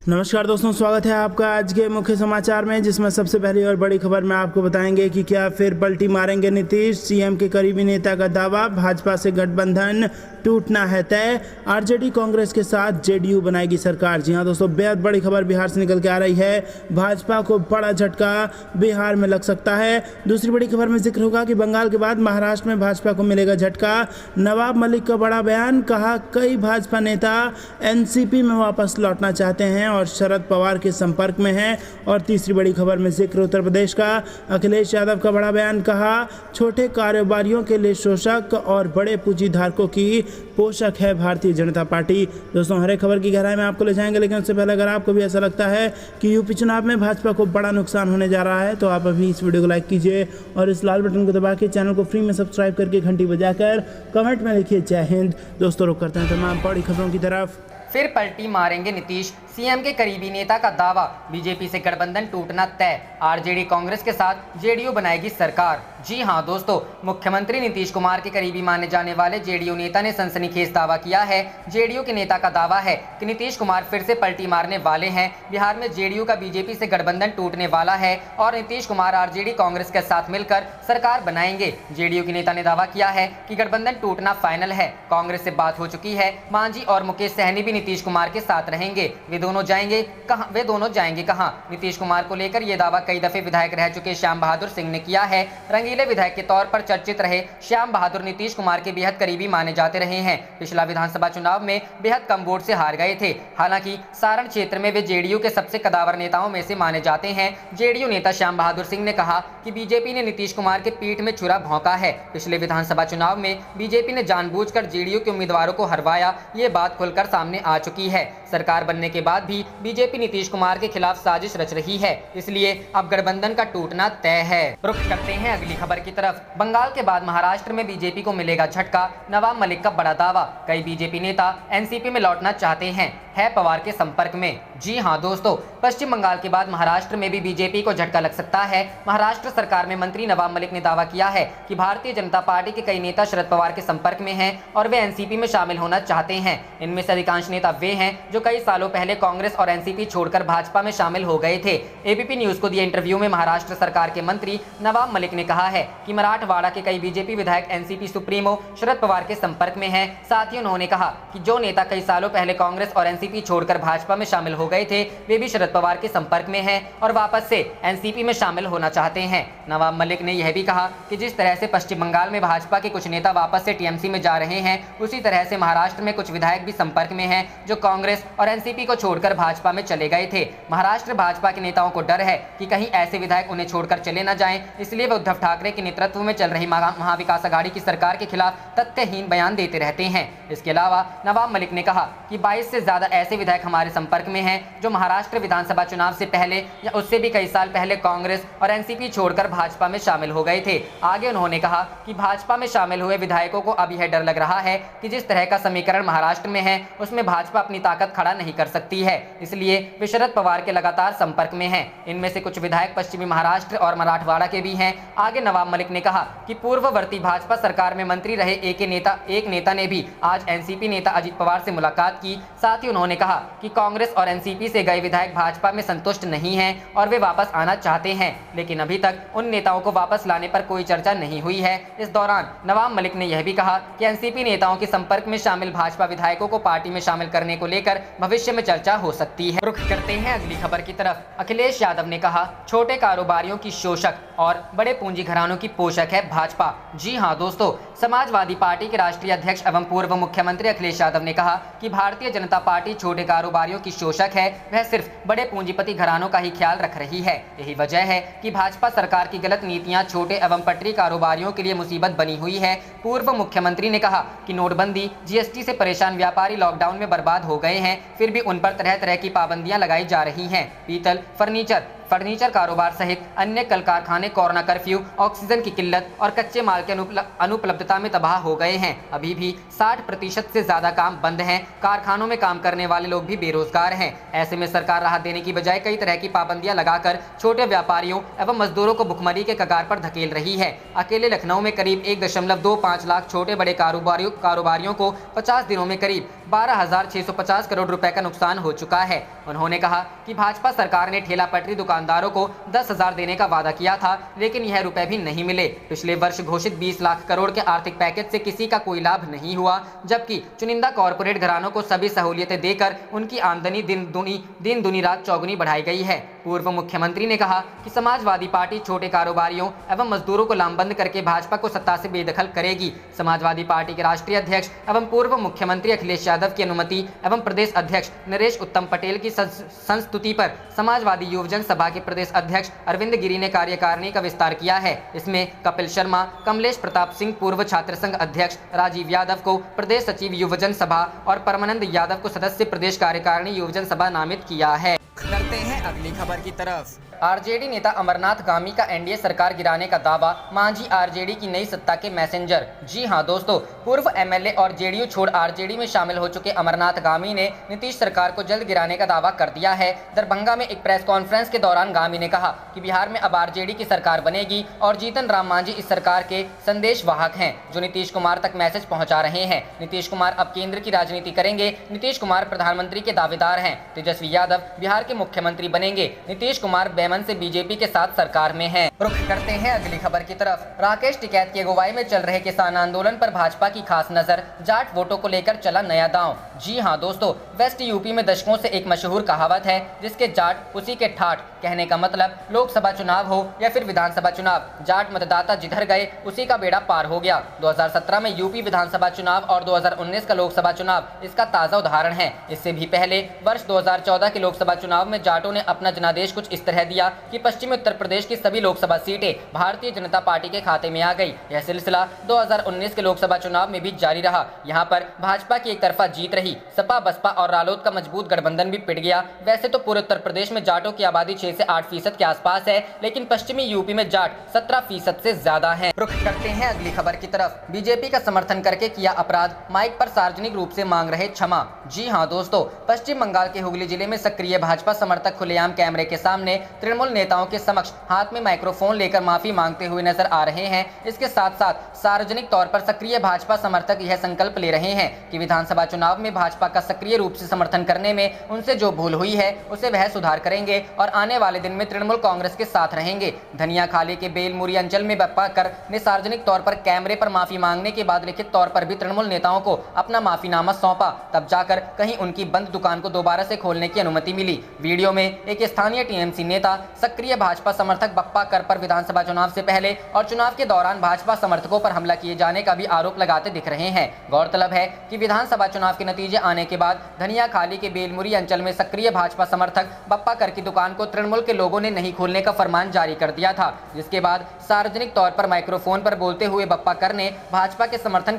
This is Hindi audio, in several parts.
नमस्कार दोस्तों, स्वागत है आपका आज के मुख्य समाचार में, जिसमें सबसे पहली और बड़ी खबर में आपको बताएंगे कि क्या फिर पलटी मारेंगे नीतीश। सीएम के करीबी नेता का दावा, भाजपा से गठबंधन टूटना है तय। आरजेडी कांग्रेस के साथ जेडीयू बनाएगी सरकार। जी हां दोस्तों, बेहद बड़ी खबर बिहार से निकल के आ रही है। भाजपा को बड़ा झटका बिहार में लग सकता है। दूसरी बड़ी खबर में जिक्र होगा कि बंगाल के बाद महाराष्ट्र में भाजपा को मिलेगा झटका। नवाब मलिक का बड़ा बयान, कहा कई भाजपा नेता एनसीपी में वापस लौटना चाहते हैं और शरद पवार के संपर्क में हैं। और तीसरी बड़ी खबर में जिक्र उत्तर प्रदेश का, अखिलेश यादव का बड़ा बयान, कहा छोटे कारोबारियों के लिए शोषक और बड़े पूंजी धारकों की पोषक है भारतीय जनता पार्टी। दोस्तों, हर एक खबर की गहराई में आपको ले जाएंगे, लेकिन उससे पहले अगर आपको भी ऐसा लगता है कि यूपी चुनाव में भाजपा को बड़ा नुकसान होने जा रहा है, तो आप अभी इस वीडियो को लाइक कीजिए और इस लाल बटन को दबा के चैनल को फ्री में सब्सक्राइब करके घंटी बजाकर कमेंट में लिखिए जय हिंद। दोस्तों, रुक करते हैं तमाम बड़ी खबरों की तरफ। फिर पलटी मारेंगे नीतीश। सीएम के करीबी नेता का दावा, बीजेपी से गठबंधन टूटना तय। आरजेडी कांग्रेस के साथ जेडीयू बनाएगी सरकार। जी हां दोस्तों, मुख्यमंत्री नीतीश कुमार के करीबी माने जाने वाले जेडीयू नेता ने सनसनीखेज दावा किया है। जेडीयू के नेता का दावा है कि नीतीश कुमार फिर से पलटी मारने वाले हैं। बिहार में जेडीयू का बीजेपी से गठबंधन टूटने वाला है और नीतीश कुमार आरजेडी कांग्रेस के साथ मिलकर सरकार बनाएंगे। जेडीयू के नेता ने दावा किया है कि गठबंधन टूटना फाइनल है। कांग्रेस से बात हो चुकी है। मांझी और मुकेश सहनी भी नीतीश कुमार के साथ रहेंगे। वे दोनों जाएंगे कहां? नीतीश कुमार को लेकर यह दावा कई दफे विधायक रह चुके श्याम बहादुर सिंह ने किया है। रंगीले विधायक के तौर पर चर्चित रहे श्याम बहादुर नीतीश कुमार के बेहद करीबी माने जाते रहे हैं। पिछला विधानसभा चुनाव में बेहद कम वोट से हार गए थे। हालांकि सारण क्षेत्र में वे जेडीयू के सबसे कदावर नेताओं में से माने जाते हैं। जेडीयू नेता श्याम बहादुर सिंह ने कहा कि बीजेपी ने नीतीश कुमार के पीठ में छुरा भौंका है। पिछले विधानसभा चुनाव में बीजेपी ने जानबूझकर जेडीयू के उम्मीदवारों को हरवाया। ये बात खुलकर सामने आ चुकी है। सरकार बनने के बाद भी बीजेपी नीतीश कुमार के खिलाफ साजिश रच रही है, इसलिए अब गठबंधन का टूटना तय है। रुख करते हैं अगली खबर की तरफ। बंगाल के बाद महाराष्ट्र में बीजेपी को मिलेगा झटका। नवाब मलिक का बड़ा दावा, कई बीजेपी नेता एनसीपी में लौटना चाहते हैं, है पवार के संपर्क में। जी हां दोस्तों, पश्चिम बंगाल के बाद महाराष्ट्र में भी बीजेपी को झटका लग सकता है। महाराष्ट्र सरकार में मंत्री नवाब मलिक ने दावा किया है कि भारतीय जनता पार्टी के कई नेता शरद पवार के संपर्क में हैं और वे एनसीपी में शामिल होना चाहते हैं। इनमें से अधिकांश नेता वे हैं जो कई सालों पहले कांग्रेस और एनसीपी छोड़कर भाजपा में शामिल हो गए थे। एबीपी न्यूज को दिए इंटरव्यू में महाराष्ट्र सरकार के मंत्री नवाब मलिक ने कहा है कि मराठवाड़ा के कई बीजेपी विधायक एनसीपी सुप्रीमो शरद पवार के संपर्क में हैं। साथ ही उन्होंने कहा कि जो नेता कई सालों पहले कांग्रेस और एनसीपी छोड़कर भाजपा में शामिल हो गए थे, वे भी शरद पवार के संपर्क में हैं और वापस से एनसीपी में शामिल होना चाहते हैं। नवाब मलिक ने यह भी कहा कि जिस तरह से पश्चिम बंगाल में भाजपा के कुछ नेता वापस से टीएमसी में जा रहे हैं, उसी तरह से महाराष्ट्र में कुछ विधायक भी संपर्क में हैं जो कांग्रेस और एनसीपी को छोड़कर भाजपा में चले गए थे। महाराष्ट्र भाजपा के नेताओं को डर है कि कहीं ऐसे विधायक उन्हें छोड़कर चले न जाएं, इसलिए वे उद्धव ठाकरे के नेतृत्व में चल रही महाविकास आघाड़ी की सरकार के खिलाफ तथ्यहीन बयान देते रहते हैं। इसके अलावा नवाब मलिक ने कहा कि 22 से ज्यादा ऐसे विधायक हमारे संपर्क में हैं जो महाराष्ट्र विधानसभा चुनाव से पहले या उससे भी कई साल पहले कांग्रेस और एनसीपी छोड़कर भाजपा में शामिल हो गए थे। आगे उन्होंने कहा कि भाजपा में शामिल हुए विधायकों को अब यह डर लग रहा है कि जिस तरह का समीकरण महाराष्ट्र में है, उसमें भाजपा अपनी ताकत खड़ा नहीं कर सकती है, इसलिए वे शरद पवार के लगातार संपर्क में हैं। इनमें से कुछ विधायक पश्चिमी महाराष्ट्र और मराठवाड़ा के भी हैं। आगे नवाब मलिक ने कहा कि पूर्ववर्ती भाजपा सरकार में मंत्री रहे एक नेता ने भी आज एनसीपी नेता अजित पवार से मुलाकात की। साथ ही उन्होंने कहा कि कांग्रेस और एनसीपी से गए विधायक भाजपा में संतुष्ट नहीं हैं और वे वापस आना चाहते हैं, लेकिन अभी तक उन नेताओं को वापस लाने पर कोई चर्चा नहीं हुई है। इस दौरान नवाब मलिक ने यह भी कहा कि एनसीपी नेताओं के संपर्क में शामिल भाजपा विधायकों को पार्टी में शामिल करने को लेकर भविष्य में चर्चा हो सकती है। रुख करते हैं अगली खबर की तरफ। अखिलेश यादव ने कहा छोटे कारोबारियों की शोषक और बड़े पूंजी घरानों की पोषक है भाजपा। जी हां दोस्तों, समाजवादी पार्टी के राष्ट्रीय अध्यक्ष एवं पूर्व मुख्यमंत्री अखिलेश यादव ने कहा कि भारतीय जनता पार्टी छोटे कारोबारियों की शोषक है। वह सिर्फ बड़े पूंजीपति घरानों का ही ख्याल रख रही है। यही वजह है कि भाजपा सरकार की गलत नीतियां छोटे एवं पटरी कारोबारियों के लिए मुसीबत बनी हुई है। पूर्व मुख्यमंत्री ने कहा कि नोटबंदी, जीएसटी से परेशान व्यापारी लॉकडाउन में बर्बाद हो गए हैं, फिर भी उन पर तरह तरह की पाबंदियां लगाई जा रही हैं। पीतल, फर्नीचर, फर्नीचर कारोबार सहित अन्य कल कारखाने कोरोना कर्फ्यू, ऑक्सीजन की किल्लत और कच्चे माल के अनुपलब्धता में तबाह हो गए हैं। अभी भी 60% से ज्यादा काम बंद हैं। कारखानों में काम करने वाले लोग भी बेरोजगार हैं। ऐसे में सरकार राहत देने की बजाय कई तरह की पाबंदियां लगाकर छोटे व्यापारियों एवं मजदूरों को भुखमरी के कगार पर धकेल रही है। अकेले लखनऊ में करीब 1.25 लाख छोटे बड़े कारोबारियों को 50 दिनों में करीब 12,650 करोड़ रुपए का नुकसान हो चुका है। उन्होंने कहा कि भाजपा सरकार ने ठेला पटरी दुकानदारों को 10,000 देने का वादा किया था, लेकिन यह रुपए भी नहीं मिले। पिछले वर्ष घोषित 20 लाख करोड़ के आर्थिक पैकेज से किसी का कोई लाभ नहीं हुआ, जबकि चुनिंदा कॉरपोरेट घरानों को सभी सहूलियतें देकर उनकी आमदनी दिन दुनी रात चौगुनी बढ़ाई गई है। पूर्व मुख्यमंत्री ने कहा कि समाजवादी पार्टी छोटे कारोबारियों एवं मजदूरों को लामबंद करके भाजपा को सत्ता से बेदखल करेगी। समाजवादी पार्टी के राष्ट्रीय अध्यक्ष एवं पूर्व मुख्यमंत्री अखिलेश यादव की अनुमति एवं प्रदेश अध्यक्ष नरेश उत्तम पटेल की संस्तुति पर समाजवादी युवजन सभा के प्रदेश अध्यक्ष अरविंद गिरी ने कार्यकारिणी का विस्तार किया है। इसमें कपिल शर्मा, कमलेश प्रताप सिंह पूर्व छात्र संघ अध्यक्ष, राजीव यादव को प्रदेश सचिव युवजन सभा और परमानंद यादव को सदस्य प्रदेश कार्यकारिणी युवजन सभा नामित किया है। करते हैं अगली खबर की तरफ। आरजेडी नेता अमरनाथ गामी का एनडीए सरकार गिराने का दावा, मांझी आरजेडी की नई सत्ता के मैसेंजर। जी हां दोस्तों, पूर्व एमएलए और जेडीयू छोड़ आरजेडी में शामिल हो चुके अमरनाथ गामी ने नीतीश सरकार को जल्द गिराने का दावा कर दिया है। दरभंगा में एक प्रेस कॉन्फ्रेंस के दौरान गामी ने कहा कि बिहार में अब आरजेडी की सरकार बनेगी और जीतन राम मांझी इस सरकार के संदेशवाहक हैं, जो नीतीश कुमार तक मैसेज पहुंचा रहे हैं। नीतीश कुमार अब केंद्र की राजनीति करेंगे। नीतीश कुमार प्रधानमंत्री के दावेदार हैं। तेजस्वी यादव बिहार के मुख्यमंत्री बनेंगे। नीतीश कुमार बेमन से बीजेपी के साथ सरकार में हैं। रुख करते हैं अगली खबर की तरफ। राकेश टिकैत की अगुवाई में चल रहे किसान आंदोलन पर भाजपा की खास नजर। जाट वोटों को लेकर चला नया दांव। जी हां दोस्तों, वेस्ट यूपी में दशकों से एक मशहूर कहावत है, जिसके जाट उसी के ठाठ। कहने का मतलब लोकसभा चुनाव हो या फिर विधानसभा चुनाव, जाट मतदाता जिधर गए उसी का बेड़ा पार हो गया। 2017 में यूपी विधानसभा चुनाव और 2019 का लोकसभा चुनाव इसका ताजा उदाहरण है। इससे भी पहले वर्ष 2014 के लोकसभा चुनाव में जाटों ने अपना जनादेश कुछ इस तरह दिया कि पश्चिमी उत्तर प्रदेश की सभी लोकसभा सीटें भारतीय जनता पार्टी के खाते में आ गई। यह सिलसिला 2019 के लोकसभा चुनाव में भी जारी रहा। यहां पर भाजपा की एक तरफा जीत रही। सपा, बसपा और रालोद का मजबूत गठबंधन भी पिट गया। वैसे तो पूरे उत्तर प्रदेश में जाटों की आबादी 6 से 8% के आसपास है, लेकिन पश्चिमी यूपी में जाट 17% से ज्यादा है। रुख करते हैं अगली खबर की तरफ। बीजेपी का समर्थन करके किया अपराध, माइक पर सार्वजनिक रूप से मांग रहे क्षमा। जी हां दोस्तों, पश्चिम बंगाल के हुगली जिले में सक्रिय भाजपा समर्थक खुलेआम कैमरे के सामने तृणमूल नेताओं के समक्ष हाथ में माइक्रोफोन लेकर माफी मांगते हुए नजर आ रहे हैं। इसके साथ साथ सार्वजनिक तौर पर सक्रिय भाजपा समर्थक यह संकल्प ले रहे हैं कि विधानसभा चुनाव में भाजपा का सक्रिय रूप से समर्थन करने में उनसे जो भूल हुई है उसे वह सुधार करेंगे और आने वाले दिन में तृणमूल कांग्रेस के साथ रहेंगे। धनियाखाली के बेलमुरी अंचल में बप्पा कर ने सार्वजनिक तौर पर कैमरे पर माफी मांगने के बाद लिखित तौर पर भी तृणमूल नेताओं को अपना माफीनामा सौंपा। तब जाकर कहीं उनकी बंद दुकान को दोबारा से खोलने की अनुमति मिली। वीडियो में एक स्थानीय टीएमसी नेता सक्रिय भाजपा समर्थक बप्पा कर पर विधानसभा चुनाव से पहले और चुनाव के दौरान भाजपा समर्थकों पर हमला किए जाने का भी आरोप लगाते दिख रहे हैं। गौरतलब है कि विधानसभा चुनाव के नतीजे आने के बाद धनियाखाली के बेलमुरी अंचल में सक्रिय भाजपा समर्थक बप्पा कर की दुकान को तृणमूल के लोगों ने नहीं खोलने का फरमान जारी कर दिया था, जिसके बाद सार्वजनिक तौर पर माइक्रोफोन पर बोलते हुए बप्पा कर ने भाजपा के समर्थन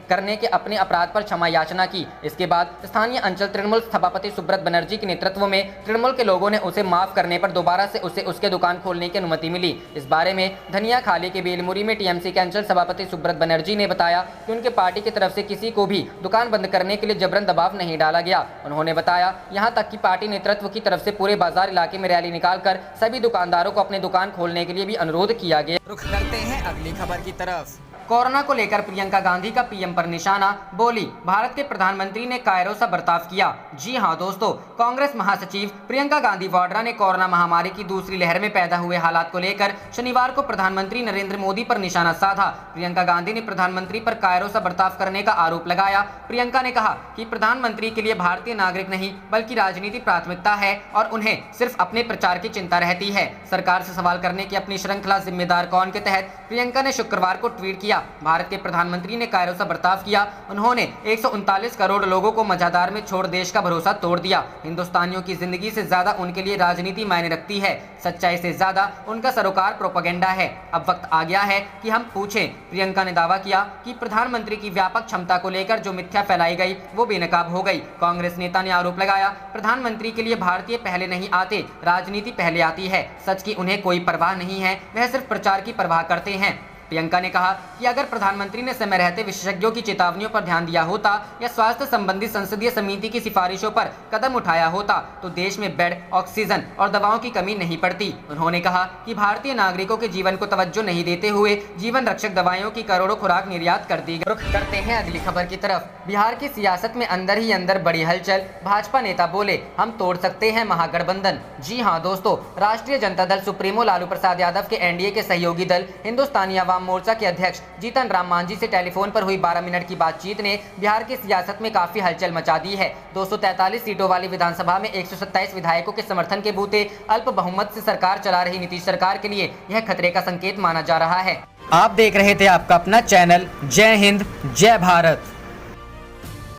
करने के अपने अपराध पर क्षमा याचना की। इसके बाद स्थानीय अंचल तृणमूल सभापति सुब्रत बनर्जी के नेतृत्व में तृणमूल के लोगों ने उसे माफ करने पर दोबारा से उसे उसके दुकान खोलने की अनुमति मिली। इस बारे में धनियाखाली के बेलमुरी में टीएमसी के अंचल सभापति सुब्रत बनर्जी ने बताया कि उनके पार्टी की तरफ से किसी को भी दुकान बंद करने के लिए जबरन दबाव नहीं डाला गया। उन्होंने बताया यहाँ तक कि पार्टी नेतृत्व की तरफ से पूरे बाजार इलाके में रैली निकालकर सभी दुकानदारों को अपने दुकान खोलने के लिए भी अनुरोध किया गया। रुख करते हैं अगली खबर की तरफ। कोरोना को लेकर प्रियंका गांधी का पीएम पर निशाना, बोली भारत के प्रधानमंत्री ने कायरों सा बर्ताव किया। जी हां दोस्तों, कांग्रेस महासचिव प्रियंका गांधी वाड्रा ने कोरोना महामारी की दूसरी लहर में पैदा हुए हालात को लेकर शनिवार को प्रधानमंत्री नरेंद्र मोदी पर निशाना साधा। प्रियंका गांधी ने प्रधानमंत्री पर कायरों सा बर्ताव करने का आरोप लगाया। प्रियंका ने कहा कि प्रधानमंत्री के लिए भारतीय नागरिक नहीं बल्कि राजनीति प्राथमिकता है और उन्हें सिर्फ अपने प्रचार की चिंता रहती है। सरकार से सवाल करने की अपनी श्रृंखला जिम्मेदार कौन के तहत प्रियंका ने शुक्रवार को ट्वीट किया भारत के प्रधानमंत्री ने कायरों से बर्ताव किया। उन्होंने 139 करोड़ लोगों को मझादार में छोड़ देश का भरोसा तोड़ दिया। हिंदुस्तानियों की जिंदगी से ज्यादा उनके लिए राजनीति मायने रखती है, सच्चाई से ज्यादा उनका सरोकार प्रोपेगेंडा है। अब वक्त आ गया है कि हम पूछें। प्रियंका ने दावा किया कि प्रधानमंत्री की व्यापक क्षमता को लेकर जो मिथ्या फैलाई गई वो बेनकाब हो गई। कांग्रेस नेता ने आरोप लगाया, प्रधानमंत्री के लिए भारतीय पहले नहीं आते, राजनीति पहले आती है। सच की उन्हें कोई परवाह नहीं है, वह सिर्फ प्रचार की परवाह करते हैं। प्रियंका ने कहा कि अगर प्रधानमंत्री ने समय रहते विशेषज्ञों की चेतावनियों पर ध्यान दिया होता या स्वास्थ्य संबंधी संसदीय समिति की सिफारिशों पर कदम उठाया होता तो देश में बेड, ऑक्सीजन और दवाओं की कमी नहीं पड़ती। उन्होंने कहा कि भारतीय नागरिकों के जीवन को तवज्जो नहीं देते हुए जीवन रक्षक दवाइयों की करोड़ों खुराक निर्यात कर दी गई। रुख करते हैं अगली खबर की तरफ। बिहार की सियासत में अंदर ही अंदर बड़ी हलचल। भाजपा नेता बोले, हम तोड़ सकते हैं महागठबंधन। जी हां दोस्तों, राष्ट्रीय जनता दल सुप्रीमो लालू प्रसाद यादव के एनडीए के सहयोगी दल हिंदुस्तानी अवाम मोर्चा के अध्यक्ष जीतन राम मांझी से टेलीफोन पर हुई 12 मिनट की बातचीत ने बिहार की सियासत में काफी हलचल मचा दी है। 243 सीटों वाली विधानसभा में 127 विधायकों के समर्थन के बूते अल्प बहुमत से सरकार चला रही नीतीश सरकार के लिए यह खतरे का संकेत माना जा रहा है। आप देख रहे थे आपका अपना चैनल जय हिंद जय भारत।